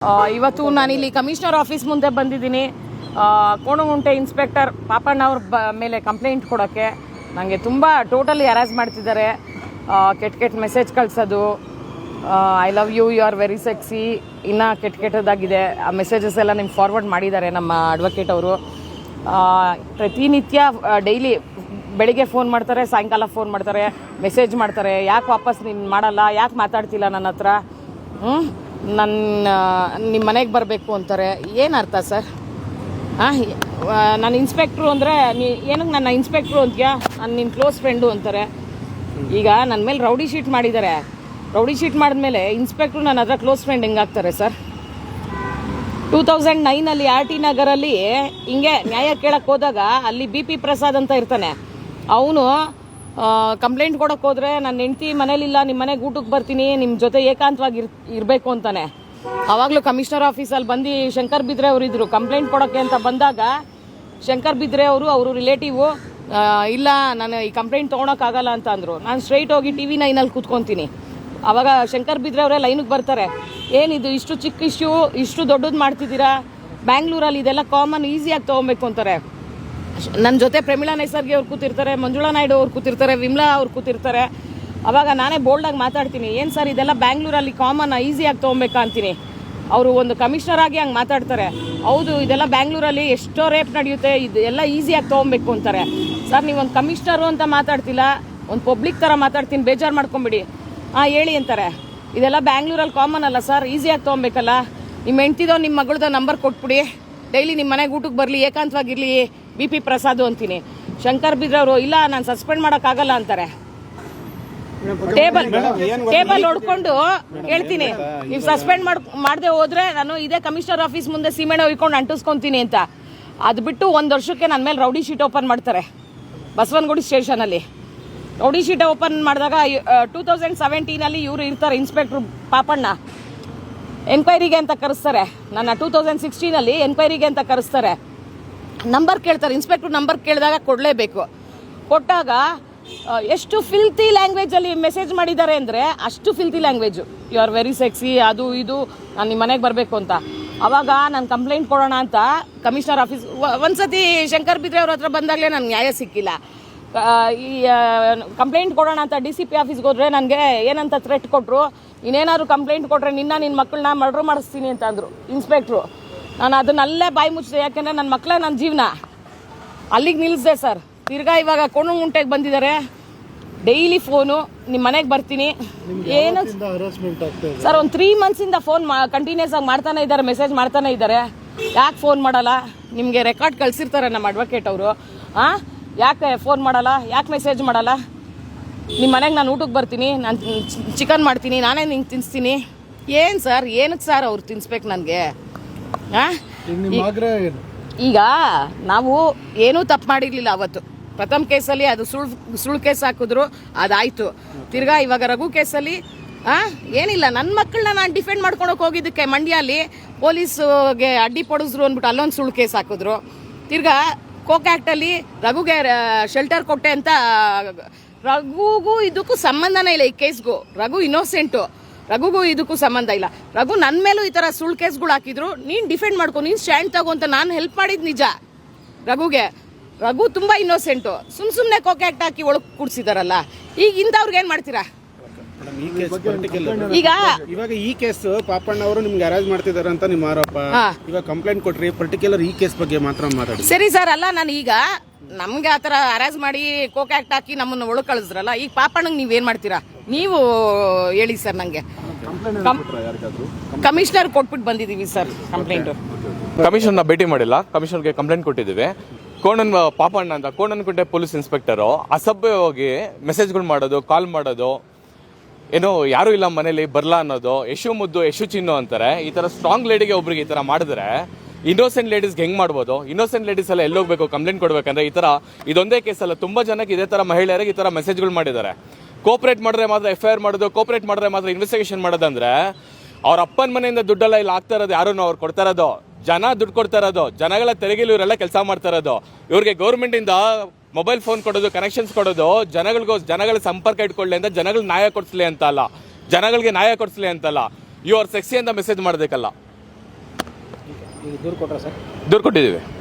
ಇವತ್ತು ನಾನಿಲ್ಲಿ commissioner office ಮುಂದೆ ಬಂದಿದ್ದೀನಿ. ಕೋಣಗುಂಟೆ ಇನ್ಸ್ಪೆಕ್ಟರ್ ಪಾಪಣ್ಣ ಅವ್ರ ಮೇಲೆ ಕಂಪ್ಲೇಂಟ್ ಕೊಡೋಕ್ಕೆ. ನನಗೆ ತುಂಬ ಟೋಟಲಿ ಹರಾಸ್ ಮಾಡ್ತಿದ್ದಾರೆ. ಕೆಟ್ಟ ಮೆಸೇಜ್ ಕಳಿಸೋದು, I love you, you are very sexy, ಇನ್ನೂ ಕೆಟ್ಟದಾಗಿದೆ. ಆ ಮೆಸೇಜಸ್ ಎಲ್ಲ ನಿಮ್ಗೆ ಫಾರ್ವರ್ಡ್ ಮಾಡಿದ್ದಾರೆ ನಮ್ಮ ಅಡ್ವೊಕೇಟ್ ಅವರು. ಪ್ರತಿನಿತ್ಯ ಡೈಲಿ ಬೆಳಿಗ್ಗೆ ಫೋನ್ ಮಾಡ್ತಾರೆ, ಸಾಯಂಕಾಲ ಫೋನ್ ಮಾಡ್ತಾರೆ, ಮೆಸೇಜ್ ಮಾಡ್ತಾರೆ. ಯಾಕೆ ವಾಪಸ್ ನೀನು ಮಾಡಲ್ಲ, ಯಾಕೆ ಮಾತಾಡ್ತಿಲ್ಲ ನನ್ನ ಹತ್ರ, ನಿಮ್ಮ ಮನೆಗೆ ಬರಬೇಕು ಅಂತಾರೆ. ಏನು ಅರ್ಥ ಸರ್? ನಾನು ಇನ್ಸ್ಪೆಕ್ಟ್ರು ಅಂದರೆ ಏನಕ್ಕೆ ನನ್ನ ಇನ್ಸ್ಪೆಕ್ಟ್ರು ಅಂತೀಯಾ, ನಾನು ನಿನ್ನ ಕ್ಲೋಸ್ ಫ್ರೆಂಡು ಅಂತಾರೆ. ಈಗ ನನ್ನ ಮೇಲೆ ರೌಡಿ ಶೀಟ್ ಮಾಡಿದ್ದಾರೆ. ರೌಡಿ ಶೀಟ್ ಮಾಡಿದ್ಮೇಲೆ ಇನ್ಸ್ಪೆಕ್ಟ್ರು ನನ್ನ ಹತ್ರ ಕ್ಲೋಸ್ ಫ್ರೆಂಡ್ ಹೆಂಗಾಗ್ತಾರೆ ಸರ್? 2009 RT ನಗರಲ್ಲಿ ಹಿಂಗೆ ನ್ಯಾಯ ಕೇಳಕ್ಕೆ ಹೋದಾಗ ಅಲ್ಲಿ BP ಪ್ರಸಾದ್ ಅಂತ ಇರ್ತಾನೆ. ಅವನು ಕಂಪ್ಲೇಂಟ್ ಕೊಡೋಕೆ ಹೋದರೆ ನನ್ನ ಹೆಂಡ್ತಿ ಮನೇಲಿಲ್ಲ, ನಿಮ್ಮ ಮನೆಗೆ ಊಟಕ್ಕೆ ಬರ್ತೀನಿ, ನಿಮ್ಮ ಜೊತೆ ಏಕಾಂತವಾಗಿ ಇರಬೇಕು ಅಂತಾನೆ. ಆವಾಗಲೂ ಕಮಿಷನರ್ ಆಫೀಸಲ್ಲಿ ಬಂದು ಶಂಕರ್ ಬಿದ್ರೆ ಅವರು ಇದ್ದರು. ಕಂಪ್ಲೇಂಟ್ ಕೊಡೋಕ್ಕೆ ಅಂತ ಬಂದಾಗ ಶಂಕರ್ ಬಿದ್ರೆ ಅವರು ರಿಲೇಟಿವು ಇಲ್ಲ, ನಾನು ಈ ಕಂಪ್ಲೇಂಟ್ ತೊಗೊಳಕ್ಕಾಗಲ್ಲ ಅಂತ ಅಂದರು. ನಾನು ಸ್ಟ್ರೈಟ್ ಹೋಗಿ TV9 ಕೂತ್ಕೊತೀನಿ. ಆವಾಗ ಶಂಕರ್ ಬಿದ್ರೆ ಅವರೇ ಲೈನಿಗೆ ಬರ್ತಾರೆ. ಏನಿದು ಇಷ್ಟು ಚಿಕ್ಕ ಇಶ್ಯೂ ಇಷ್ಟು ದೊಡ್ಡದು ಮಾಡ್ತಿದ್ದೀರಾ? ಬ್ಯಾಂಗ್ಳೂರಲ್ಲಿ ಇದೆಲ್ಲ ಕಾಮನ್, ಈಸಿಯಾಗಿ ತೊಗೊಬೇಕು ಅಂತಾರೆ. ನನ್ನ ಜೊತೆ ಪ್ರಮೀಳಾ ನೈಸರ್ಗಿ ಅವ್ರು ಕೂತಿರ್ತಾರೆ, ಮಂಜುಳಾ ನಾಯ್ಡು ಅವ್ರು ಕೂತಿರ್ತಾರೆ, ವಿಮ್ಲಾ ಅವ್ರು ಕೂತಿರ್ತಾರೆ. ಅವಾಗ ನಾನೇ ಬೋಲ್ಡಾಗಿ ಮಾತಾಡ್ತೀನಿ, ಏನು ಸರ್ ಇದೆಲ್ಲ ಬ್ಯಾಂಗ್ಳೂರಲ್ಲಿ ಕಾಮನ್, ಈಸಿಯಾಗಿ ತೊಗೊಬೇಕಾ ಅಂತೀನಿ. ಅವರು ಒಂದು ಕಮಿಷನರ್ ಆಗಿ ಹಂಗೆ ಮಾತಾಡ್ತಾರೆ. ಹೌದು, ಇದೆಲ್ಲ ಬ್ಯಾಂಗ್ಳೂರಲ್ಲಿ ಎಷ್ಟೋ ರೇಪ್ ನಡೆಯುತ್ತೆ, ಇದೆಲ್ಲ ಈಸಿಯಾಗಿ ತೊಗೊಬೇಕು ಅಂತಾರೆ. ಸರ್ ನೀವೊಂದು ಕಮಿಷನರು ಅಂತ ಮಾತಾಡ್ತಿಲ್ಲ, ಒಂದು ಪಬ್ಲಿಕ್ ಥರ ಮಾತಾಡ್ತೀನಿ, ಬೇಜಾರು ಮಾಡ್ಕೊಂಬಿಡಿ. ಹೇಳಿ ಅಂತಾರೆ. ಇದೆಲ್ಲ ಬ್ಯಾಂಗ್ಳೂರಲ್ಲಿ ಕಾಮನ್ ಅಲ್ಲ ಸರ್, ಈಸಿಯಾಗಿ ತೊಗೊಬೇಕಲ್ಲ. ನಿಮ್ಮ ಹೆಂಡ್ತಿದೋ ನಿಮ್ಮ ಮಗಳದ ನಂಬರ್ ಕೊಟ್ಬಿಡಿ, ಡೈಲಿ ನಿಮ್ಮ ಮನೆಗೆ ಊಟಕ್ಕೆ ಬರಲಿ, ಏಕಾಂತವಾಗಿರಲಿ, BP ಪ್ರಸಾದ್ ಅಂತೀನಿ. ಶಂಕರ್ ಬಿದ್ರವರು ಇಲ್ಲ, ನಾನು ಸಸ್ಪೆಂಡ್ ಮಾಡೋಕ್ಕಾಗಲ್ಲ ಅಂತಾರೆ. ಟೇಬಲ್ ಹೊಡ್ಕೊಂಡು ಹೇಳ್ತೀನಿ, ನೀವು ಸಸ್ಪೆಂಡ್ ಮಾಡದೆ ಹೋದ್ರೆ ನಾನು ಇದೇ ಕಮಿಷನರ್ ಆಫೀಸ್ ಮುಂದೆ ಸೀಮೆಣ್ಣೆ ಹೊಯ್ಕೊಂಡು ಅಂಟಿಸ್ಕೊತೀನಿ ಅಂತ. ಅದು ಬಿಟ್ಟು 1 ವರ್ಷಕ್ಕೆ ನನ್ನ ಮೇಲೆ ರೌಡಿ ಶೀಟ್ ಓಪನ್ ಮಾಡ್ತಾರೆ ಬಸವನಗುಡಿ ಸ್ಟೇಷನಲ್ಲಿ. ರೌಡಿ ಶೀಟ್ ಓಪನ್ ಮಾಡಿದಾಗ 2017 ಇವರು ಇರ್ತಾರೆ ಇನ್ಸ್ಪೆಕ್ಟ್ರು ಪಾಪಣ್ಣ. ಎನ್ಕ್ವೈರಿಗೆ ಅಂತ ಕರೆಸ್ತಾರೆ ನನ್ನ. 2016 ಎನ್ಕ್ವೈರಿಗೆ ಅಂತ ಕರೆಸ್ತಾರೆ. ನಂಬರ್ ಕೇಳ್ತಾರೆ, ಇನ್ಸ್ಪೆಕ್ಟ್ರು ನಂಬರ್ ಕೇಳಿದಾಗ ಕೊಡಲೇಬೇಕು. ಕೊಟ್ಟಾಗ ಎಷ್ಟು ಫಿಲ್ತಿ ಲ್ಯಾಂಗ್ವೇಜಲ್ಲಿ ಮೆಸೇಜ್ ಮಾಡಿದ್ದಾರೆ ಅಂದರೆ, ಅಷ್ಟು filthy language. You are very sexy, ಅದು ಇದು, ನಾನು ನಿಮ್ಮ ಮನೆಗೆ ಬರಬೇಕು ಅಂತ. ಆವಾಗ ನಾನು ಕಂಪ್ಲೇಂಟ್ ಕೊಡೋಣ ಅಂತ ಕಮಿಷನರ್ ಆಫೀಸ್ ಒಂದ್ಸತಿ ಶಂಕರ್ ಬಿದ್ರೆ ಅವ್ರ ಹತ್ರ ಬಂದಾಗಲೇ ನನಗೆ ನ್ಯಾಯ ಸಿಕ್ಕಿಲ್ಲ. ಈ ಕಂಪ್ಲೇಂಟ್ ಕೊಡೋಣ ಅಂತ DCP ಆಫೀಸ್ಗೆ ಹೋದ್ರೆ ನನಗೆ ಏನಂತ ಥ್ರೆಟ್ ಕೊಟ್ಟರು, ಇನ್ನೇನಾದ್ರು ಕಂಪ್ಲೇಂಟ್ ಕೊಟ್ಟರೆ ನಿನ್ನ ಮಕ್ಕಳನ್ನ ಮರ್ಡರ್ ಮಾಡಿಸ್ತೀನಿ ಅಂತ ಅಂದರು ಇನ್ಸ್ಪೆಕ್ಟ್ರು. ನಾನು ಅದನ್ನಲ್ಲೇ ಬಾಯಿ ಮುಚ್ಚಿದೆ, ಯಾಕೆಂದರೆ ನನ್ನ ಮಕ್ಕಳೇ ನನ್ನ ಜೀವನ. ಅಲ್ಲಿಗೆ ನಿಲ್ಲಿಸಿದೆ ಸರ್. ತಿರ್ಗಾ ಇವಾಗ ಕೋಣಗುಂಟೆಗೆ ಬಂದಿದ್ದಾರೆ. ಡೈಲಿ ಫೋನು, ನಿಮ್ಮ ಮನೆಗೆ ಬರ್ತೀನಿ. ಏನು ಸರ್, ಒಂದು 3 ಮಂತ್ಸಿಂದ ಫೋನ್ ಕಂಟಿನ್ಯೂಸ್ ಆಗಿ ಮಾಡ್ತಾನೆ ಇದ್ದಾರೆ, ಮೆಸೇಜ್ ಮಾಡ್ತಾನೆ ಇದ್ದಾರೆ. ಯಾಕೆ ಫೋನ್ ಮಾಡಲ್ಲ? ನಿಮಗೆ ರೆಕಾರ್ಡ್ ಕಳಿಸಿರ್ತಾರೆ ನಮ್ಮ ಅಡ್ವೊಕೇಟ್ ಅವರು. ಯಾಕೆ ಫೋನ್ ಮಾಡಲ್ಲ, ಯಾಕೆ ಮೆಸೇಜ್ ಮಾಡಲ್ಲ? ನಿಮ್ಮ ಮನೆಗೆ ನಾನು ಊಟಕ್ಕೆ ಬರ್ತೀನಿ, ನಾನು ಚಿಕನ್ ಮಾಡ್ತೀನಿ, ನಾನೇ ನಿಂಗೆ ತಿನ್ನಿಸ್ತೀನಿ. ಏನು ಸರ್, ಏನಕ್ಕೆ ಸರ್ ಅವ್ರು ತಿನ್ಸ್ಬೇಕು ನನಗೆ? ಈಗ ನಾವು ಏನೂ ತಪ್ಪು ಮಾಡಿರಲಿಲ್ಲ ಅವತ್ತು. ಪ್ರಥಮ ಕೇಸಲ್ಲಿ ಅದು ಸುಳ್ಳು ಕೇಸ್ ಹಾಕಿದ್ರು, ಅದಾಯಿತು. ತಿರ್ಗಾ ಇವಾಗ ರಘು ಕೇಸಲ್ಲಿ ಏನಿಲ್ಲ, ನನ್ನ ಮಕ್ಕಳನ್ನ ನಾನು ಡಿಫೆಂಡ್ ಮಾಡ್ಕೊಳಕ್ಕೆ ಹೋಗಿದ್ದಕ್ಕೆ ಮಂಡ್ಯಲ್ಲಿ ಪೊಲೀಸ್ಗೆ ಅಡ್ಡಿ ಪಡಿಸಿದ್ರು ಅಂದ್ಬಿಟ್ಟು ಅಲ್ಲೊಂದು ಸುಳ್ಳು ಕೇಸ್ ಹಾಕಿದ್ರು. ತಿರ್ಗಾ ಕೋಕ್ ಆ್ಯಕ್ಟಲ್ಲಿ ರಘುಗೆ ಶೆಲ್ಟರ್ ಕೊಟ್ಟೆ ಅಂತ. ರಘುಗೂ ಇದಕ್ಕೂ ಸಂಬಂಧನೇ ಇಲ್ಲ, ಈ ಕೇಸ್ಗೂ. ರಘು ಇನ್ನೋಸೆಂಟು, ರಘುಗೂ ಇದಕ್ಕೂ ಸಂಬಂಧ ಇಲ್ಲ. ರಘು ನನ್ನ ಮೇಲೂ ಈ ಥರ ಸುಳ್ಳು ಕೇಸ್ಗಳು ಹಾಕಿದ್ರು, ನೀನು ಡಿಫೆಂಡ್ ಮಾಡ್ಕೊ, ನೀನು ಸ್ಟ್ಯಾಂಡ್ ತಗೋ ಅಂತ ನಾನು ಹೆಲ್ಪ್ ಮಾಡಿದ್ದು ನಿಜ ರಘುಗೆ. ರಘು ತುಂಬ ಇನ್ನೋಸೆಂಟು. ಸುಮ್ಮನೆ ಕೋಕ್ ಆ್ಯಕ್ಟ್ ಹಾಕಿ ಒಳಗೆ ಕೂಡಿಸಿದಾರಲ್ಲ. ಈಗ ಇಂಥವ್ರಿಗೆ ಏನು ಮಾಡ್ತೀರಾ? ಇವಾಗ ಈ ಕೇಸ್ ಪಾಪಣ್ಣ ಅವರು ನಿಮ್ಗೆ ಅರೇಂಜ್ ಮಾಡ್ತಿದ್ದಾರೆ ಅಂತ ನಿಮ್ಮ ಆರೋಪ. ಇವಾಗ ಕಂಪ್ಲೇಂಟ್ ಕೊಟ್ರಿ, ಪರ್ಟಿಕ್ಯುಲರ್ ಈ ಕೇಸ್ ಬಗ್ಗೆ ಮಾತ್ರ ಮಾತಾಡಿ. ಸರಿ ಸರ್, ಅಲ್ಲ ನಾನು ಈಗ ನಮ್ಗೆ ಆ ಥರ ಅರೇಂಜ್ ಮಾಡಿ ಕೋಕ್ ಆ್ಯಕ್ಟ್ ಹಾಕಿ ನಮ್ಮನ್ನು ಒಳಗೆ ಕಳಿಸಿದ್ರಲ್ಲ, ಈಗ ಪಾಪಣ್ಣಂಗೆ ನೀವೇನು ಮಾಡ್ತೀರಾ? ನೀವು ಹೇಳಿ ಸರ್. ನನಗೆ ಕಮಿಷನರ್ ಕೊಟ್ಬಿಟ್ಟು ಬಂದಿದ್ದೀವಿ ಸರ್ ಕಂಪ್ಲೇಂಟು. ಕಮಿಷನರ್ನ ಭೇಟಿ ಮಾಡಿಲ್ಲ, ಕಮಿಷನರ್ಗೆ ಕಂಪ್ಲೇಂಟ್ ಕೊಟ್ಟಿದ್ದೀವಿ. ಪಾಪಣ್ಣ ಅಂತ ಕೋಣನಕುಂಟೆ ಪೊಲೀಸ್ ಇನ್ಸ್ಪೆಕ್ಟರು ಅಸಭ್ಯವಾಗಿ ಮೆಸೇಜ್ಗಳು ಮಾಡೋದು, ಕಾಲ್ ಮಾಡೋದು, ಏನೋ ಯಾರೂ ಇಲ್ಲ ಮನೇಲಿ ಬರಲ್ಲ ಅನ್ನೋದು, ಯಶು ಮುದ್ದು ಯಶು ಚಿನ್ನು ಅಂತಾರೆ. ಈ ಥರ ಸ್ಟ್ರಾಂಗ್ ಲೇಡಿಗೆ ಒಬ್ರಿಗೆ ಈ ಥರ ಮಾಡಿದ್ರೆ ಇನ್ನೋಸೆಂಟ್ ಲೇಡೀಸ್ಗೆ ಹೆಂಗೆ ಮಾಡ್ಬೋದು? ಇನ್ನೋಸೆಂಟ್ ಲೇಡೀಸ್ ಎಲ್ಲ ಎಲ್ಲೋಗ್ಬೇಕು ಕಂಪ್ಲೇಂಟ್ ಕೊಡ್ಬೇಕಂದ್ರೆ? ಈ ಥರ ಇದೊಂದೇ ಕೇಸಲ್ಲ, ತುಂಬ ಜನಕ್ಕೆ ಇದೇ ಥರ ಮಹಿಳೆಯರಿಗೆ ಈ ಥರ ಮೆಸೇಜ್ಗಳು ಮಾಡಿದ್ದಾರೆ. ಕೋಪರೇಟ್ ಮಾಡಿದ್ರೆ ಮಾತ್ರ FIR ಮಾಡೋದು, ಕೋಪರೇಟ್ ಮಾಡಿದ್ರೆ ಮಾತ್ರ ಇನ್ವೆಸ್ಟಿಗೇಷನ್ ಮಾಡೋದಂದ್ರೆ, ಅವ್ರ ಅಪ್ಪನ ಮನೆಯಿಂದ ದುಡ್ಡೆಲ್ಲ ಇಲ್ಲಿ ಆಗ್ತಾ ಇರೋದು ಯಾರು? ಅವ್ರು ಕೊಡ್ತಾ ಇರೋದು ಜನ ದುಡ್ಡು ಕೊಡ್ತಾ ಇರೋದು, ಜನಗಳ ತೆರಿಗೆಲಿ ಇವರೆಲ್ಲ ಕೆಲಸ ಮಾಡ್ತಾ ಇರೋದು. ಇವ್ರಿಗೆ ಗೌರ್ಮೆಂಟಿಂದ ಮೊಬೈಲ್ ಫೋನ್ ಕೊಡೋದು, ಕನೆಕ್ಷನ್ಸ್ ಕೊಡೋದು, ಜನಗಳ ಸಂಪರ್ಕ ಇಟ್ಕೊಳ್ಳಿ ಅಂತ, ಜನಗಳಿಗೆ ನ್ಯಾಯ ಕೊಡಿಸ್ಲಿ ಅಂತ ಅಲ್ಲ, ಜನಗಳಿಗೆ ನ್ಯಾಯ ಕೊಡಿಸ್ಲಿ ಅಂತಲ್ಲ. ಯು ಆರ್ ಸೆಕ್ಸಿ ಅಂತ ಮೆಸೇಜ್ ಮಾಡಬೇಕಲ್ಲ. ಈಗ ದೂರು ಕೊಟ್ರಾ ಸರ್? ದೂರು ಕೊಟ್ಟಿದ್ದೀವಿ.